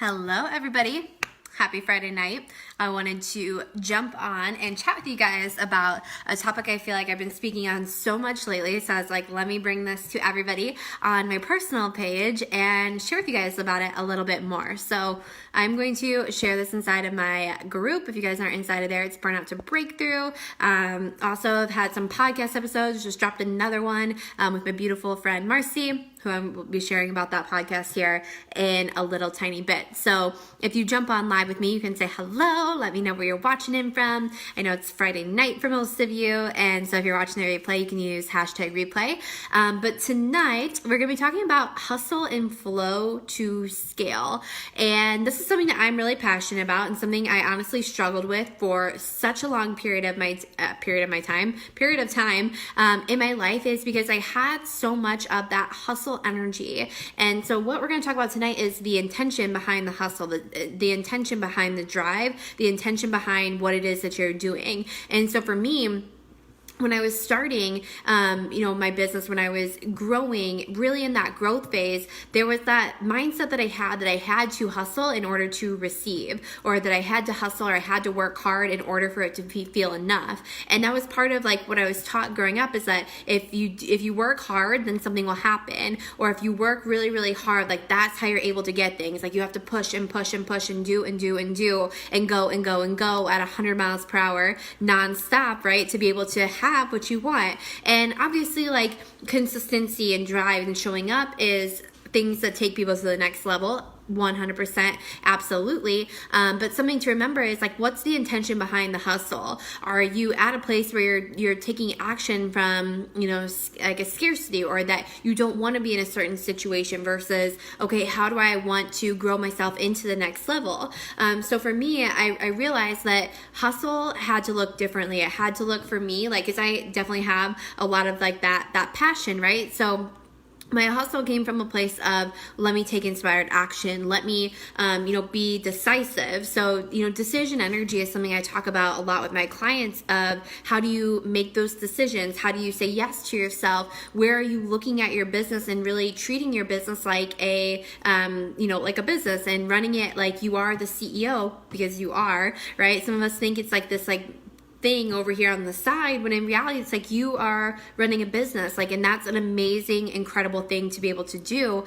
Hello, everybody. Happy Friday night. I wanted to jump on and chat with you guys about a topic I feel like I've been speaking on so much lately. So I was like, let me bring this to everybody on my personal page and share with you guys about it a little bit more. So I'm going to share this inside of my group. If you guys aren't inside of there, it's Burnout to Breakthrough. Also, I've had some podcast episodes, just dropped another one with my beautiful friend Marcy, who I will be sharing about that podcast here in a little tiny bit. So if you jump on live with me, you can say hello, let me know where you're watching in from. I know it's Friday night for most of you, and so if you're watching the replay, you can use hashtag replay. But tonight, we're going to be talking about hustle and flow to scale. And this is something that I'm really passionate about and something I honestly struggled with for such a long period of time in my life, is because I had so much of that hustle energy. And so what we're going to talk about tonight is the intention behind the hustle, the intention behind the drive, the intention behind what it is that you're doing. And so for me, when I was starting, my business, when I was growing, really in that growth phase, there was that mindset that I had to hustle in order to receive, or that I had to hustle or I had to work hard in order for it to feel enough. And that was part of like what I was taught growing up, is that if you work hard, then something will happen. Or if you work really, really hard, like that's how you're able to get things. Like you have to push and push and push and do and do and do and go and go and go at 100 miles per hour nonstop, right? To be able to have what you want. And obviously, like, consistency and drive and showing up is things that take people to the next level. 100%, absolutely. But something to remember is like, what's the intention behind the hustle? Are you at a place where you're taking action from, like a scarcity, or that you don't want to be in a certain situation, versus, okay, how do I want to grow myself into the next level? So for me, I realized that hustle had to look differently. It had to look, for me, like, because I definitely have a lot of like that passion, right? So my hustle came from a place of, let me take inspired action. Let me, be decisive. So, decision energy is something I talk about a lot with my clients, of how do you make those decisions? How do you say yes to yourself? Where are you looking at your business and really treating your business like a business, and running it like you are the CEO, because you are, right? Some of us think it's like this, like, thing over here on the side, when in reality it's like you are running a business, like, and that's an amazing, incredible thing to be able to do.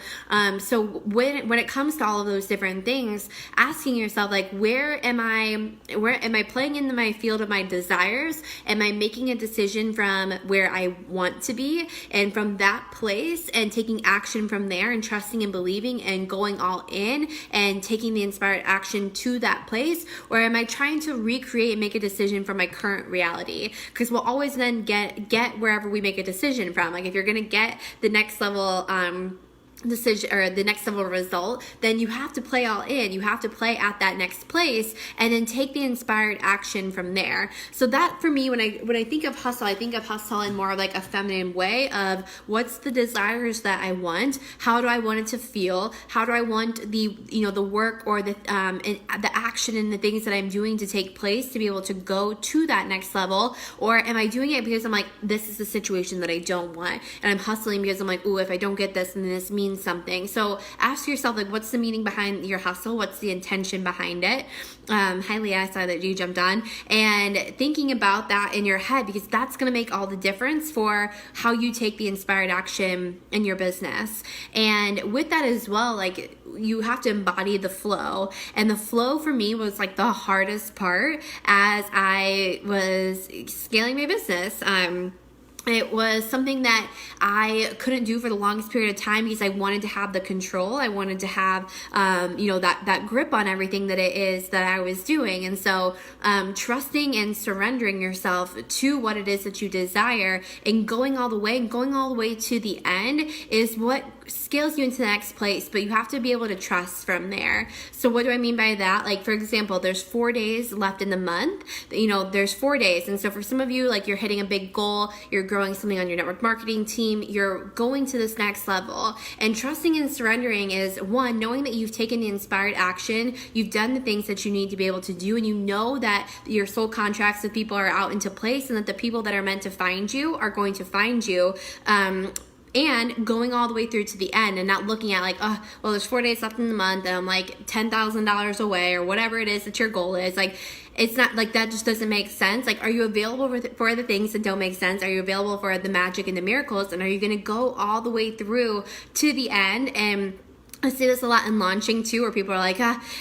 So when it comes to all of those different things, asking yourself, like, where am I playing in my field of my desires? Am I making a decision from where I want to be, and from that place, and taking action from there, and trusting and believing and going all in and taking the inspired action to that place? Or am I trying to recreate and make a decision from my current reality? Because we'll always then get wherever we make a decision from. Like, if you're going to get the next level decision, or the next level result, then you have to play all in. You have to play at that next place, and then take the inspired action from there. So that, for me, when I think of hustle, I think of hustle in more like a feminine way of, what's the desires that I want? How do I want it to feel? How do I want the work, or the action and the things that I'm doing to take place to be able to go to that next level? Or am I doing it because I'm like, this is the situation that I don't want, and I'm hustling because I'm like, ooh, if I don't get this, then this means something. So ask yourself, like, what's the meaning behind your hustle? What's the intention behind it? Hi, Leah, I saw that you jumped on. And thinking about that in your head, because that's going to make all the difference for how you take the inspired action in your business. And with that as well, like, you have to embody the flow. And the flow for me was like the hardest part as I was scaling my business. It was something that I couldn't do for the longest period of time, because I wanted to have the control. I wanted to have, that grip on everything that it is that I was doing. And so trusting and surrendering yourself to what it is that you desire, and going all the way to the end, is what scales you into the next place. But you have to be able to trust from there. So what do I mean by that? Like, for example, there's 4 days left in the month. There's 4 days. And so for some of you, like, you're hitting a big goal, you're growing something on your network marketing team, you're going to this next level. And trusting and surrendering is, one, knowing that you've taken the inspired action, you've done the things that you need to be able to do, and you know that your soul contracts with people are out into place, and that the people that are meant to find you are going to find you. and going all the way through to the end and not looking at like, oh, well, there's 4 days left in the month and I'm like $10,000 away or whatever it is that your goal is. Like, it's not like that, just doesn't make sense. Like, are you available for the things that don't make sense? Are you available for the magic and the miracles? And are you going to go all the way through to the end? And I see this a lot in launching too, where people are like,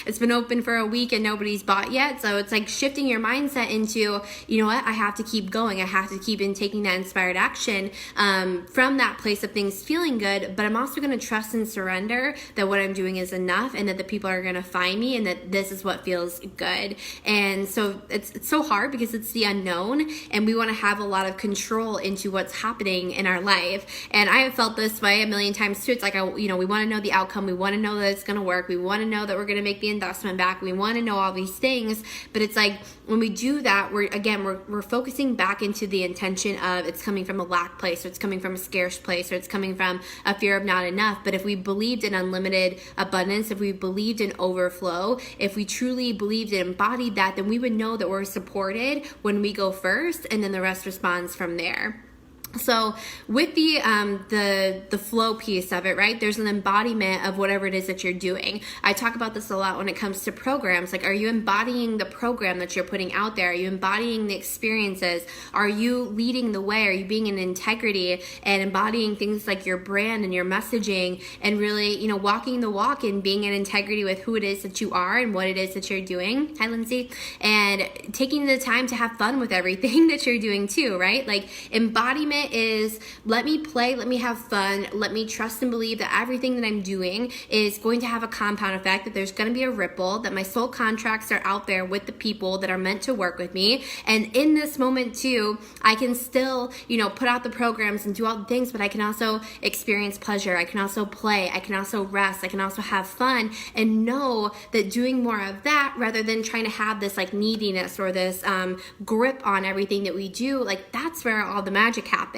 it's been open for a week and nobody's bought yet. So it's like shifting your mindset into, you know what, I have to keep going. I have to keep in taking that inspired action from that place of things feeling good. But I'm also going to trust and surrender that what I'm doing is enough and that the people are going to find me and that this is what feels good. And so it's so hard because it's the unknown and we want to have a lot of control into what's happening in our life. And I have felt this way a million times too. It's like, we want to know the outcome. We want to know that it's going to work. We want to know that we're going to make the investment back. We want to know all these things. But it's like when we do that, we're focusing back into the intention of it's coming from a lack place, or it's coming from a scarce place, or it's coming from a fear of not enough. But if we believed in unlimited abundance, if we believed in overflow, if we truly believed and embodied that, then we would know that we're supported when we go first, and then the rest responds from there. So with the flow piece of it, right, there's an embodiment of whatever it is that you're doing. I talk about this a lot when it comes to programs. Like, are you embodying the program that you're putting out there? Are you embodying the experiences? Are you leading the way? Are you being in integrity and embodying things like your brand and your messaging and really, walking the walk and being in integrity with who it is that you are and what it is that you're doing? Hi, Lindsay. And taking the time to have fun with everything that you're doing too, right? Like, embodiment is let me play, let me have fun, let me trust and believe that everything that I'm doing is going to have a compound effect, that there's going to be a ripple, that my soul contracts are out there with the people that are meant to work with me. And in this moment too, I can still, put out the programs and do all the things, but I can also experience pleasure. I can also play. I can also rest. I can also have fun and know that doing more of that rather than trying to have this like neediness or this grip on everything that we do, like that's where all the magic happens.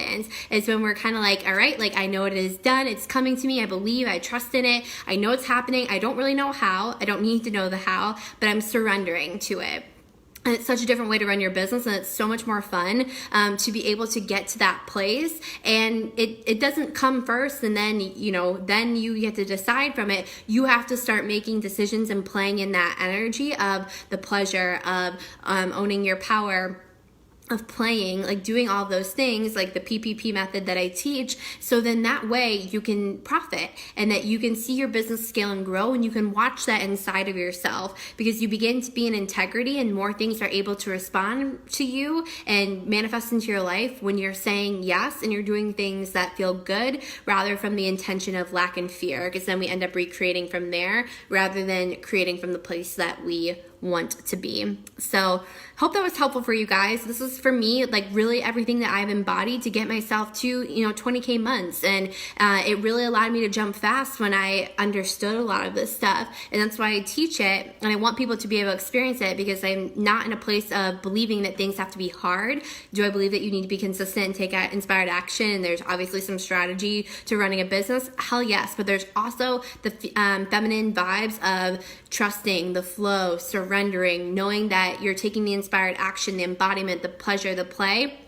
Is when we're kind of like, all right, like I know it is done. It's coming to me. I believe, I trust in it. I know it's happening. I don't really know how. I don't need to know the how, but I'm surrendering to it. And it's such a different way to run your business, and it's so much more fun to be able to get to that place. And it doesn't come first and then, then you get to decide from it. You have to start making decisions and playing in that energy of the pleasure of owning your power, of playing, like doing all those things, like the PPP method that I teach. So then that way you can profit and that you can see your business scale and grow, and you can watch that inside of yourself because you begin to be in integrity and more things are able to respond to you and manifest into your life when you're saying yes and you're doing things that feel good rather from the intention of lack and fear, because then we end up recreating from there rather than creating from the place that we want to be. So hope that was helpful for you guys. This is for me, like really everything that I've embodied to get myself to, 20K months. And it really allowed me to jump fast when I understood a lot of this stuff. And that's why I teach it. And I want people to be able to experience it because I'm not in a place of believing that things have to be hard. Do I believe that you need to be consistent and take inspired action? And there's obviously some strategy to running a business. Hell yes. But there's also the feminine vibes of trusting, the flow, surrendering, knowing that you're taking the inspired action, the embodiment, the pleasure, the play,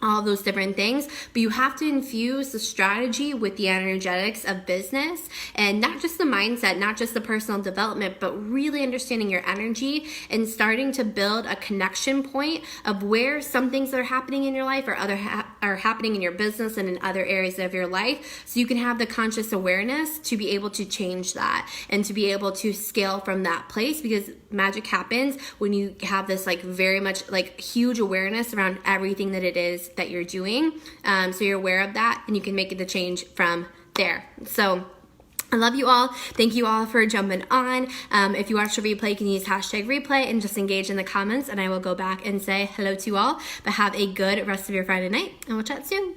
all those different things. But you have to infuse the strategy with the energetics of business, and not just the mindset, not just the personal development, but really understanding your energy and starting to build a connection point of where some things that are happening in your life or are happening in your business and in other areas of your life, so you can have the conscious awareness to be able to change that and to be able to scale from that place, because magic happens when you have this like very much like huge awareness around everything that it is that you're doing. So you're aware of that and you can make the change from there. So I love you all. Thank you all for jumping on. If you watch the replay, you can use #replay and just engage in the comments, and I will go back and say hello to you all. But have a good rest of your Friday night, and we'll chat soon.